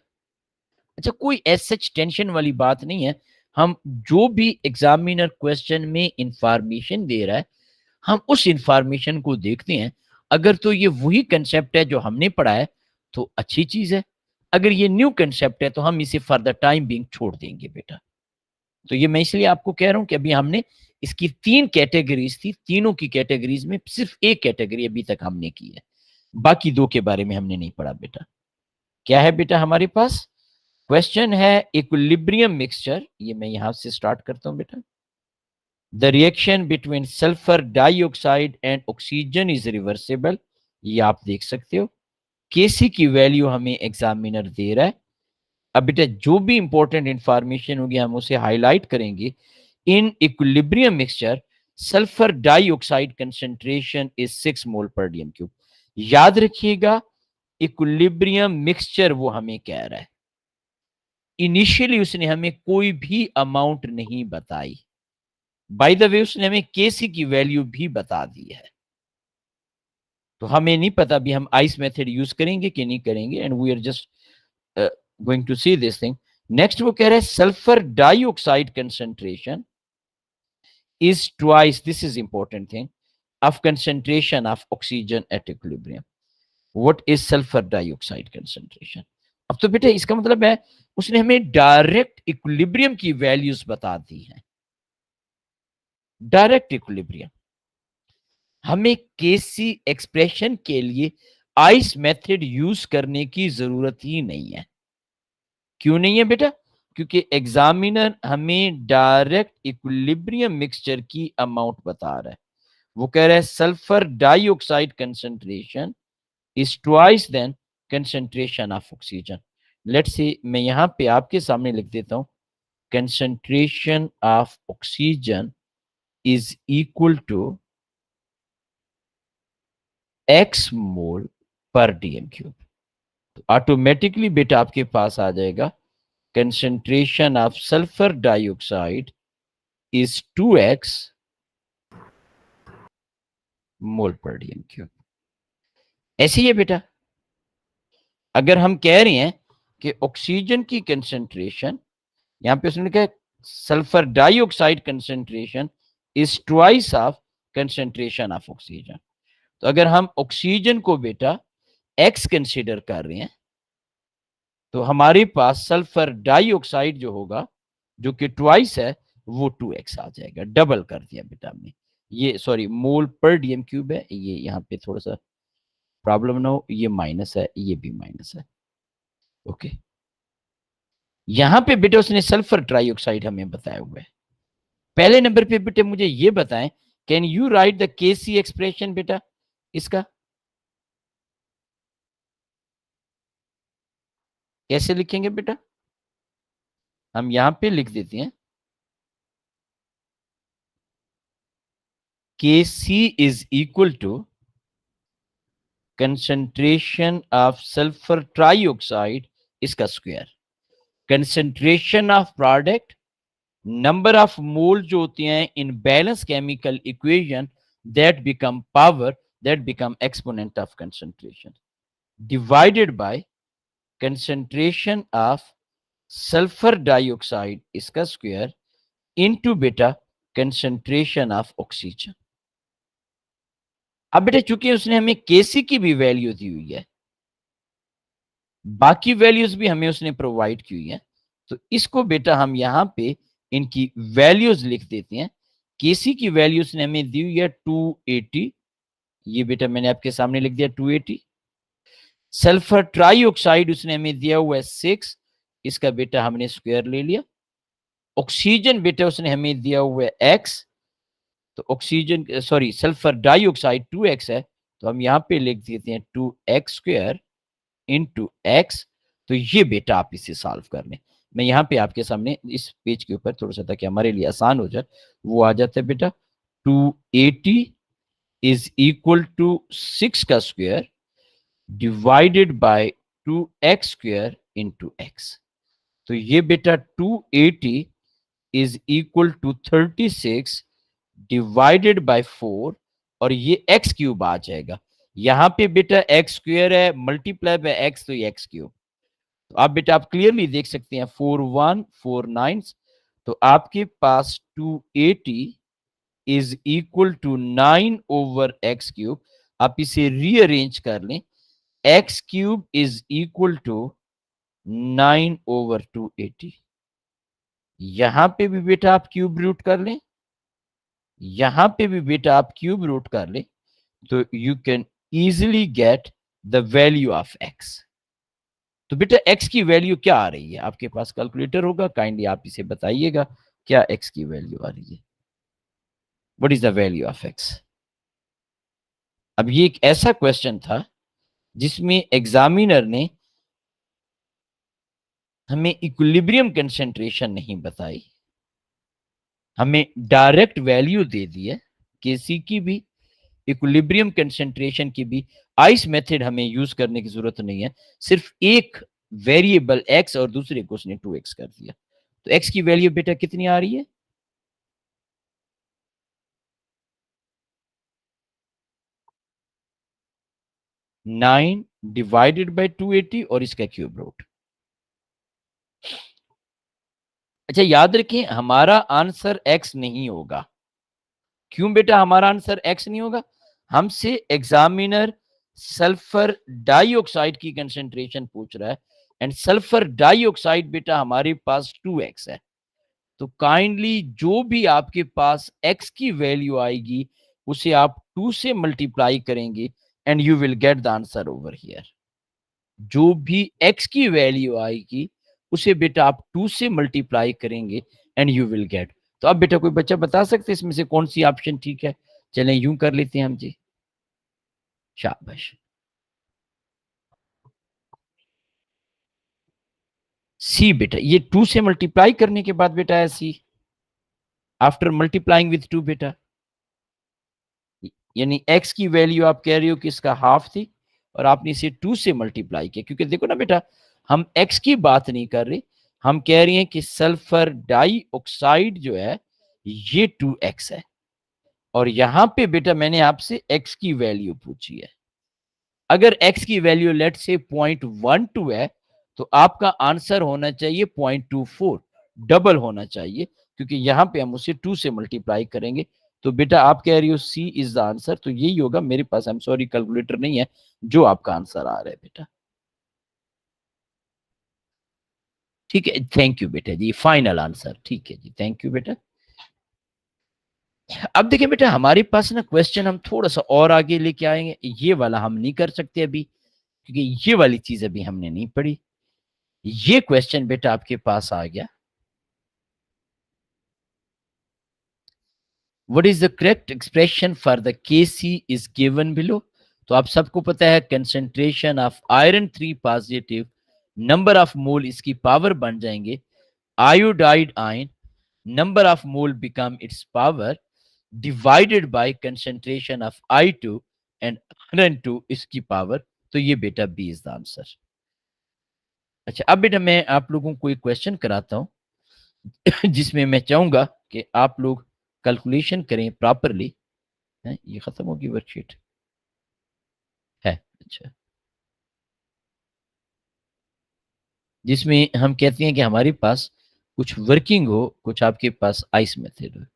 अच्छा, कोई सच टेंशन वाली बात नहीं है। हम जो भी एग्जामिनर क्वेश्चन में इंफॉर्मेशन दे रहा है, हम उस इंफॉर्मेशन को देखते हैं। अगर तो ये वही कंसेप्ट है जो हमने पढ़ा है तो अच्छी चीज है, अगर ये न्यू कंसेप्ट है तो हम इसे फॉर द टाइम बीइंग छोड़ देंगे बेटा। तो ये मैं इसलिए आपको कह रहा हूं कि अभी हमने इसकी 3 कैटेगरीज थी, तीनों की कैटेगरीज में सिर्फ एक कैटेगरी अभी तक हमने की है, बाकी 2 के बारे में हमने नहीं पढ़ा बेटा। क्या है बेटा हमारे पास? क्वेश्चन है इक्विलिब्रियम मिक्सचर, ये मैं यहां से स्टार्ट करता हूं बेटा। The reaction between sulphur dioxide and oxygen is reversible, ये आप देख सकते हो। केसी की वैल्यू हमें एग्जामिनर दे रहा है। अब बेटा जो भी इंपॉर्टेंट इंफॉर्मेशन होगी हम उसे हाईलाइट करेंगे। In equilibrium mixture sulphur dioxide concentration is 6 mole per DM cube. याद रखिएगा इक्विलिब्रियम मिक्सचर वो हमें कह रहा है, इनिशियली उसने हमें कोई भी अमाउंट नहीं बताई। बाय द वे उसने हमें केसी की वैल्यू भी बता दी है, तो हमें नहीं पता भी हम आइस मेथड यूज करेंगे कि नहीं करेंगे, and we are just going to see this thing. Next वो कह रहे हैं sulphur dioxide concentration is twice, this is important thing, of concentration of oxygen at equilibrium. What is sulfur dioxide concentration? अब तो बेटा इसका मतलब है उसने हमें डायरेक्ट इक्विलिब्रियम की वैल्यूज बता दी हैं। डायरेक्ट इक्विलिब्रियम, हमें केसी एक्सप्रेशन के लिए आइस मेथड यूज करने की जरूरत ही नहीं है। क्यों नहीं है बेटा? क्योंकि एग्जामिनर हमें डायरेक्ट इक्विलिब्रियम मिक्सचर की अमाउंट बता रहा है। वो कह रहा है sulphur dioxide concentration is twice than concentration of oxygen. Let's see, मैं यहां पे आपके सामने लिख देता हूं, concentration of oxygen is equal to X mole per DM cube. तो ऑटोमेटिकली बेटा आपके पास आ जाएगा concentration of sulphur dioxide is 2x mole per DM cube. ऐसे ही है बेटा। अगर हम कह रहे हैं कि ऑक्सीजन की कंसेंट्रेशन, यहां पे उसने लिखा है sulphur dioxide concentration is twice of concentration of oxygen, तो अगर हम ऑक्सीजन को बेटा एक्स कंसीडर कर रहे हैं तो हमारे पास सल्फर डाइऑक्साइड जो होगा, जो कि ट्वाइस है, वो 2x आ जाएगा। डबल कर दिया बेटा हमने। ये सॉरी मोल पर डीएम क्यूब है, ये यहाँ पे थोड़ा सा प्रॉब्लम ना हो, ये माइनस है, ये भी माइनस है। ओके, यहां पे बेटे उसने सल्फर ट्राइऑक्साइड हमें बताया हुआ है। पहले नंबर पे बेटे मुझे ये बताएं, can you write the KC expression बेटा इसका? कैसे लिखेंगे बेटा? हम यहां पे लिख देते हैं Kc is equal to concentration of sulfur trioxide इसका square, concentration of product, number of मोल जो होते हैं इन balance chemical equation that become power, that become exponent of concentration, divided by concentration of sulphur dioxide इसका square into बेटा concentration of oxygen. अब बेटा चूंकि उसने हमें केसी की भी वैल्यू दी हुई है, बाकी वैल्यूज भी हमें उसने प्रोवाइड की हुई है, तो इसको बेटा हम यहां पे इनकी वैल्यूज लिख देते हैं। केसी की वैल्यूज ने हमें दी हुई है 280, ये बेटा मैंने आपके सामने लिख दिया 280। सल्फर ट्राइऑक्साइड उसने हमें दिया हुआ है 6, इसका बेटा हमने स्क्वायर ले लिया। ऑक्सीजन बेटा उसने हमें दिया हुआ है x, तो oxygen sorry sulphur dioxide 2x है, तो हम यहां पे लिख देते हैं 2x स्क्वायर इंटू एक्स। तो ये बेटा आप इसे सॉल्व कर लें। मैं यहां पे आपके सामने इस पेज के ऊपर थोड़ा सा, ताकि हमारे लिए आसान हो जाए, वो आ जाता है बेटा 280 इज इक्वल टू 6 का square divided by 2x square into X. तो ये बेटा 280 is equal to 36 divided by 4, और ये एक्स क्यूब आ जाएगा। यहां पे बेटा एक्स स्क्वायर है मल्टीप्लाई बाय एक्स, तो ये एक्स क्यूब। तो आप बेटा आप क्लियरली देख सकते हैं 4 1 4 9, तो आपके पास 280 is equal to 9 over X cube. आप इसे रीअरेंज कर लें, X cube is equal to 9/280। यहां पे भी बेटा आप क्यूब रूट कर लें, यहां पे भी बेटा आप क्यूब रूट कर लें, तो you can easily get the value of x. तो बेटा एक्स की वैल्यू क्या आ रही है? आपके पास कैलकुलेटर होगा, काइंडली आप इसे बताइएगा क्या एक्स की वैल्यू आ रही है। What is the value of x? अब ये एक ऐसा क्वेश्चन था जिसमें एग्जामिनर ने हमें इक्विलिब्रियम कंसंट्रेशन नहीं बताई, हमें डायरेक्ट वैल्यू दे दी है, केसी की भी इक्विलिब्रियम कंसंट्रेशन की भी। आइस मेथड हमें यूज करने की जरूरत नहीं है, सिर्फ एक वेरिएबल एक्स और दूसरे को उसने 2x कर दिया। तो एक्स की वैल्यू बेटा कितनी आ रही है? 9/280 और इसका क्यूब रूट। अच्छा याद रखें हमारा आंसर एक्स नहीं होगा। क्यों बेटा हमारा आंसर एक्स नहीं होगा? हमसे एग्जामिनर सल्फर डाइऑक्साइड की कंसेंट्रेशन पूछ रहा है, एंड सल्फर डाइऑक्साइड बेटा हमारे पास 2x है। तो काइंडली जो भी आपके पास x की वैल्यू आएगी उसे आप 2 से मल्टीप्लाई करेंगे and you will get the answer over here. जो भी x की वैल्यू आएगी उसे बेटा आप 2 से मल्टीप्लाई करेंगे एंड यू विल गेट। तो अब बेटा कोई बच्चा बता सकते इसमें से कौन सी ऑप्शन ठीक है? चलें यूं कर लेते हैं हम जी। शाबाश। सी बेटा, ये 2 से मल्टीप्लाई करने के बाद बेटा है सी, आफ्टर मल्टीप्लाइंग विथ 2 बेटा। यानी x की वैल्यू आप कह रहे हो कि इसका हाफ थी और आपने इसे 2 से मल्टीप्लाई किया, क्योंकि देखो ना बेटा हम x की बात नहीं कर रहे, हम कह रहे हैं कि सल्फर डाइऑक्साइड जो है ये 2x है, और यहां पे बेटा मैंने आपसे x की वैल्यू पूछी है। अगर x की वैल्यू लेट से 0.12 है तो आपका आंसर होना चाहिए 0.24, डबल होना चाहिए, क्योंकि यहां पे हम उसे 2 से मल्टीप्लाई करेंगे। तो बेटा आप कह रही हो सी इज द आंसर, तो यही होगा। मेरे पास आई एम सॉरी कैलकुलेटर नहीं है जो आपका आंसर आ रहा है बेटा। ठीक है, थैंक यू बेटा जी, फाइनल आंसर ठीक है जी, थैंक यू बेटा। अब देखिए बेटा हमारे पास ना क्वेश्चन हम थोड़ा सा और आगे लेके आएंगे, ये वाला हम नहीं कर सकते अभी, क्योंकि ये वाली चीज अभी हमने नहीं पढ़ी। ये क्वेश्चन बेटा आपके पास आ गया, what is the correct expression for the KC is given below. तो आप सबको पता है concentration of iron 3 positive, number of mole इसकी पावर बन जाएंगे, iodide ion number of mole become its power divided by concentration of I2 and Rn2 इसकी power. तो ये बेटा बी इज द आंसर। अच्छा अब बेटा मैं आप लोगों को एक क्वेश्चन कराता हूं जिसमें मैं चाहूंगा कि आप लोग कैलकुलेशन करें प्रॉपरली। है ये खत्म होगी वर्कशीट? है अच्छा, जिसमें हम कहते हैं कि हमारे पास कुछ वर्किंग हो, कुछ आपके पास आइस मेथड हो।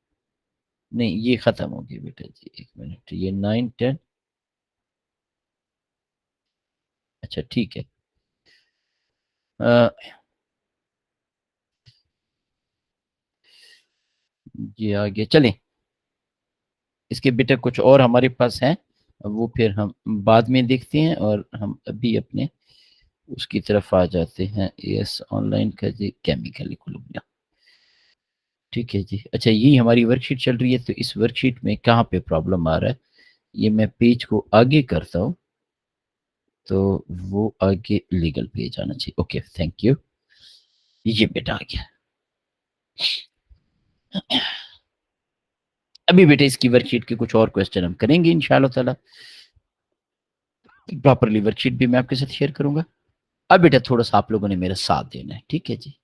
नहीं ये खत्म होगी बेटा जी, एक मिनट, ये 9 10। अच्छा ठीक है, ये आगे चलें। इसके बेटा कुछ और हमारे पास हैं, वो फिर हम बाद में देखते हैं, और हम अभी अपने उसकी तरफ आ जाते हैं। एस ऑनलाइन का जी केमिकल इक्विलिब्रियम। ठीक है जी, अच्छा यही हमारी वर्कशीट चल रही है, तो इस वर्कशीट में कहाँ पे प्रॉब्लम आ रहा है, ये मैं पेज को आगे करता हूँ, तो वो आगे लीगल पेज आना चाहिए। ओके थैंक यू, ये बेटा आ गया। अभी बेटे इसकी वर्कशीट के कुछ और क्वेश्चन हम करेंगे इंशाल्लाह ताला, प्रॉपरली वर्कशीट भी मैं आपके साथ शेयर करूंगा। अब बेटा थोड़ा सा आप लोगों ने मेरा साथ देना है, ठीक है जी।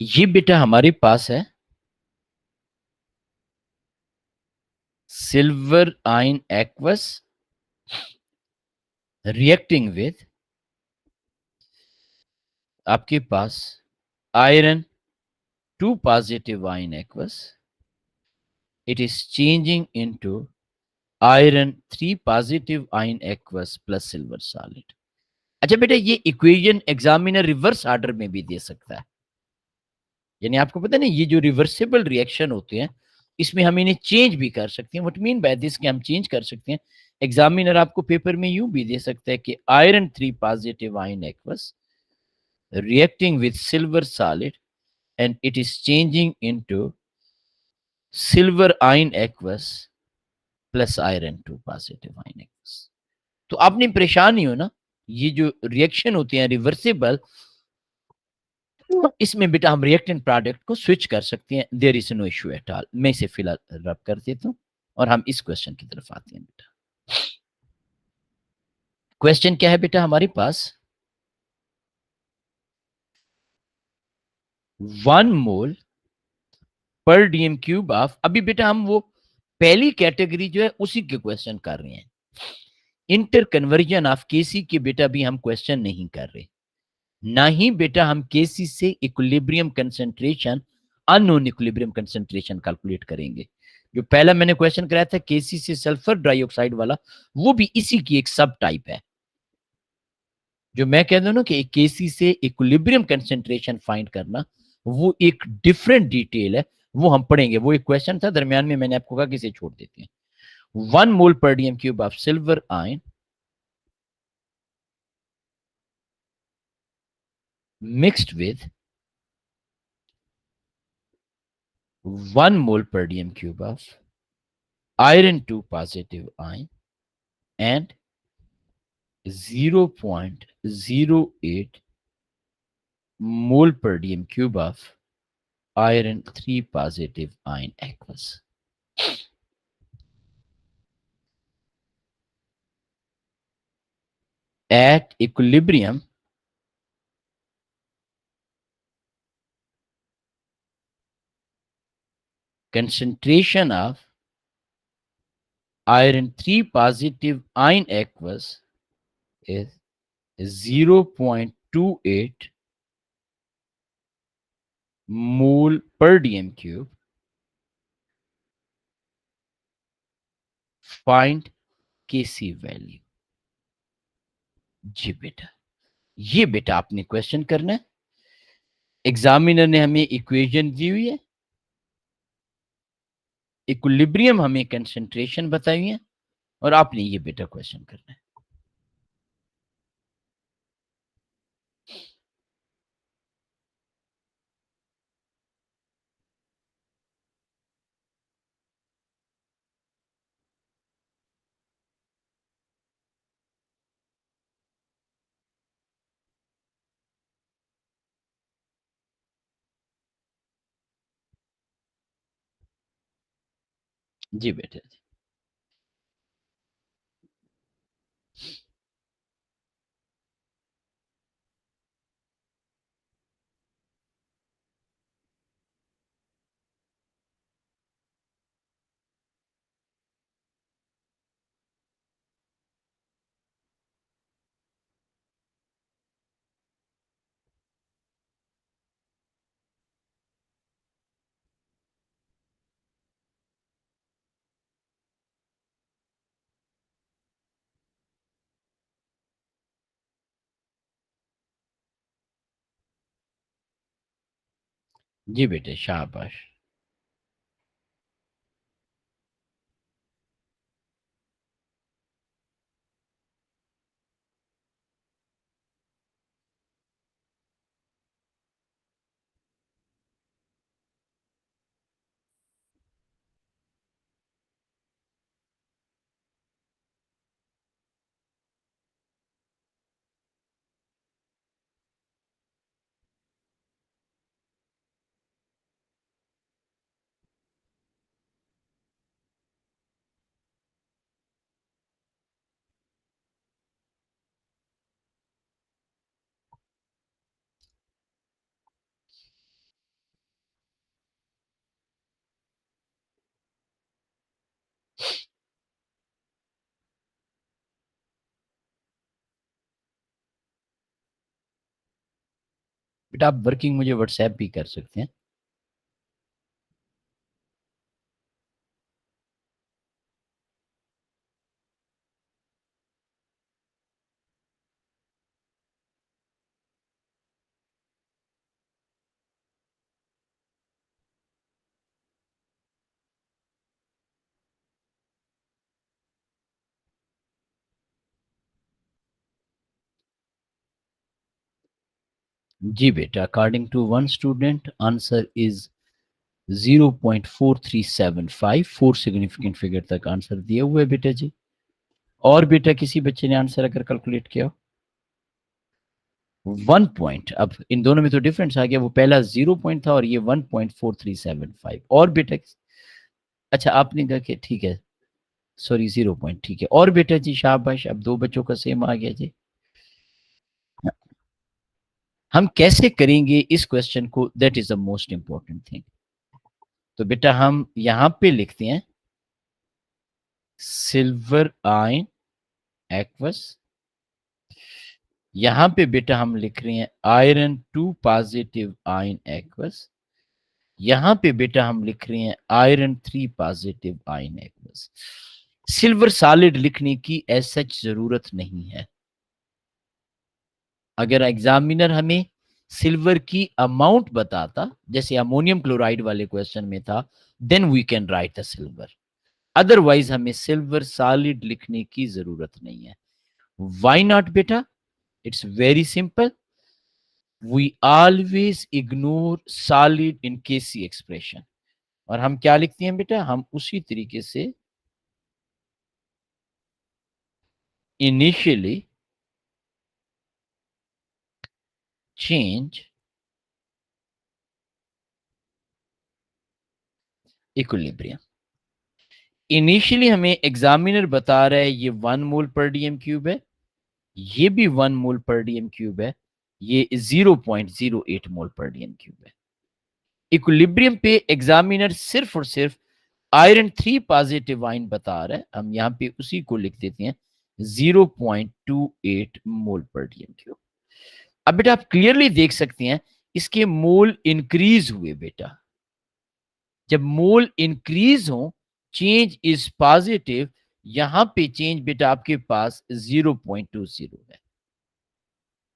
ये बेटा हमारे पास है silver ion aqueous reacting with आपके पास iron 2 positive ion aqueous, it is changing into iron 3 positive ion aqueous plus silver solid. अच्छा बेटा, ये इक्वेशन एग्जामिनर रिवर्स ऑर्डर में भी दे सकता है, यानी आपको पता है ना, ये जो रिवर्सिबल रिएक्शन होते हैं इसमें हम इन्हें चेंज भी कर सकते हैं। व्हाट मीन बाय दिस कि हम चेंज कर सकते हैं। एग्जामिनर आपको पेपर में यूं भी दे सकता है कि iron 3 positive ion aqueous reacting with silver solid and it is changing into silver ion aqueous plus iron 2 positive ion aqueous। तो आपने परेशान नहीं हो ना, ये जो रिएक्शन होते हैं रिवर्सिबल, इसमें बेटा हम रिएक्टेंट प्रोडक्ट को स्विच कर सकते हैं। There is no issue at all. मैं इसे फिलहाल रब कर देता हूं और हम इस क्वेश्चन की तरफ आते हैं बेटा। क्वेश्चन क्या है बेटा हमारे पास, 1 मोल पर डीएम क्यूब ऑफ, अभी बेटा हम वो पहली कैटेगरी जो है उसी के क्वेश्चन कर रहे हैं। इंटर कन्वर्जन ऑफ केसी के बेटा भी हम क्वेश्चन नहीं कर रहे, ना ही बेटा हम केसी से equilibrium concentration, unknown equilibrium concentration calculate करेंगे। जो पहला मैंने क्वेश्चन कराया था केसी से सल्फर डाइऑक्साइड वाला, वो भी इसी की एक सब टाइप है। जो मैं कह दूं ना कि केसी से इक्विलिब्रियम कंसंट्रेशन फाइंड करना, वो एक डिफरेंट डिटेल है, वो हम पढ़ेंगे। वो एक क्वेश्चन था दरमियान में, मैंने आपको कहा कि इसे छोड़ देते हैं। 1 मोल per DM cube of silver ion mixed with 1 mole per dm cube of iron 2 positive ion and 0.08 mole per dm cube of iron 3 positive ion aqueous. At equilibrium, concentration of iron 3 positive ion aqueous is 0.28 mole per dm cube. Find Kc value। जी बेटा, ये बेटा आपने question करना है। Examiner ने हमें equation दी हुई है, इक्विलिब्रियम हमें कंसंट्रेशन बताई है, और आपने ये बेटा क्वेश्चन करना है। जी बेटा जी। जी बेटे शाबाश। बेटा आप वर्किंग मुझे व्हाट्सएप भी कर सकते हैं। जी बेटा, according to one student answer is 0.4375। 4 significant figure तक आंसर दिए हुए बेटा जी। और बेटा किसी बच्चे ने आंसर अगर कैलकुलेट किया? 1 पॉइंट। अब इन दोनों में तो डिफरेंस आ गया, वो पहला 0 पॉइंट था और ये 1.4375। और बेटा, अच्छा आपने कहा कि ठीक है, सॉरी 0 पॉइंट, ठीक है। और बेटा जी शाबाश, अब दो बच्चों का सेम आ गया जी। हम कैसे करेंगे इस क्वेश्चन को, that is the most important thing. तो बेटा हम यहां पे लिखते हैं सिल्वर आयन एक्वस। यहां पे बेटा हम लिख रहे हैं आयरन 2 पॉजिटिव आयन एक्वस। यहां पे बेटा हम लिख रहे हैं iron 3 positive ion aqueous. Silver solid लिखने की एज सच जरूरत नहीं है। अगर एग्जामिनर हमें सिल्वर की अमाउंट बताता, जैसे अमोनियम क्लोराइड वाले क्वेश्चन में था, then we can write the silver. Otherwise हमें सिल्वर सॉलिड लिखने की जरूरत नहीं है। व्हाई नॉट बेटा? It's very simple. We always ignore solid in KC expression. और हम क्या लिखते हैं बेटा? हम उसी तरीके से इनिशियली चेंज इक्विलिब्रियम। इनिशियली हमें एग्जामिनर बता रहा है ये 1 मोल पर डीएम क्यूब है, ये भी 1 मोल पर डीएम क्यूब है, ये 0.08 मोल पर डीएम क्यूब है। इक्विलिब्रियम पे एग्जामिनर सिर्फ और सिर्फ आयरन 3 पॉजिटिव आयन बता रहा है, हम यहां पे उसी को लिख देते हैं 0.28 मोल पर डीएम क्यूब। अब बेटा आप क्लियरली देख सकते हैं इसके मोल इंक्रीज हुए बेटा। जब मोल इंक्रीज हो, चेंज इज पॉजिटिव, यहां पे चेंज बेटा आपके पास 0.20 है।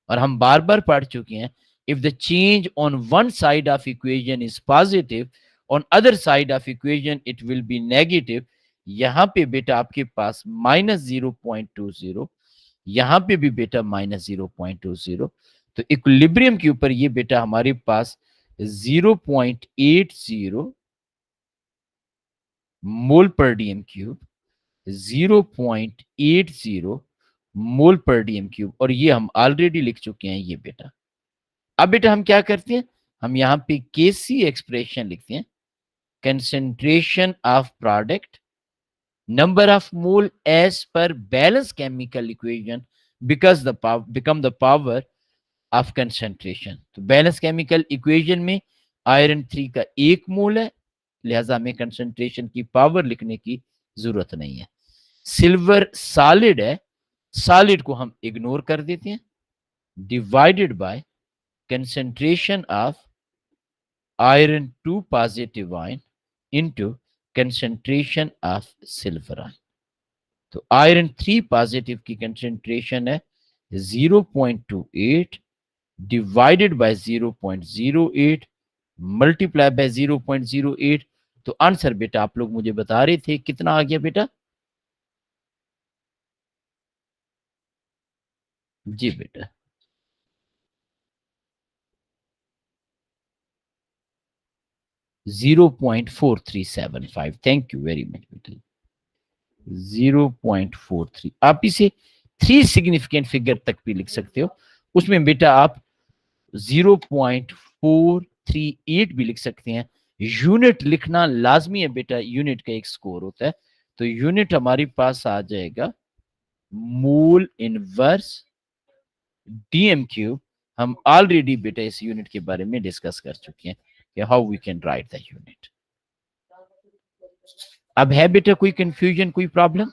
और हम बार बार पढ़ चुके हैं, if the change on one side of equation is positive, on other side of equation it will be negative. यहां पे बेटा आपके पास -0.20, यहां पे भी बेटा -0.20। तो इक्विलिब्रियम के ऊपर ये बेटा हमारे पास 0.80 मोल पर डीएम क्यूब, 0.80 मोल पर डीएम क्यूब, और ये हम ऑलरेडी लिख चुके हैं ये बेटा। अब बेटा हम क्या करते हैं, हम यहां पे केसी एक्सप्रेशन लिखते हैं, concentration of product, number of mole as per balance chemical equation become the power of concentration. तो बैलेंस केमिकल इक्वेशन में आयरन 3 का 1 मोल है, लिहाजा हमें कंसेंट्रेशन की पावर लिखने की जरूरत नहीं है। सिल्वर सॉलिड है, सॉलिड को हम इग्नोर कर देते हैं, divided by concentration of iron 2 positive ion into concentration of silver ion. तो आयरन 3 पॉजिटिव की कंसेंट्रेशन है 0.28 डिवाइडेड बाय 0.08 मल्टीप्लाई बाय 0.08। तो आंसर बेटा आप लोग मुझे बता रहे थे कितना आ गया बेटा? जी बेटा 0.4375। थैंक यू वेरी मच बेटा। 0.43। आप इसे 3 सिग्निफिकेंट फिगर तक भी लिख सकते हो, उसमें बेटा आप 0.438 भी लिख सकते हैं। यूनिट लिखना लाजमी है बेटा, यूनिट का एक स्कोर होता है। तो यूनिट हमारे पास आ जाएगा मोल इनवर्स डीएम क्यूब। हम ऑलरेडी बेटा इस यूनिट के बारे में डिस्कस कर चुके हैं कि how we can write the unit. अब है बेटा कोई कंफ्यूजन, कोई प्रॉब्लम?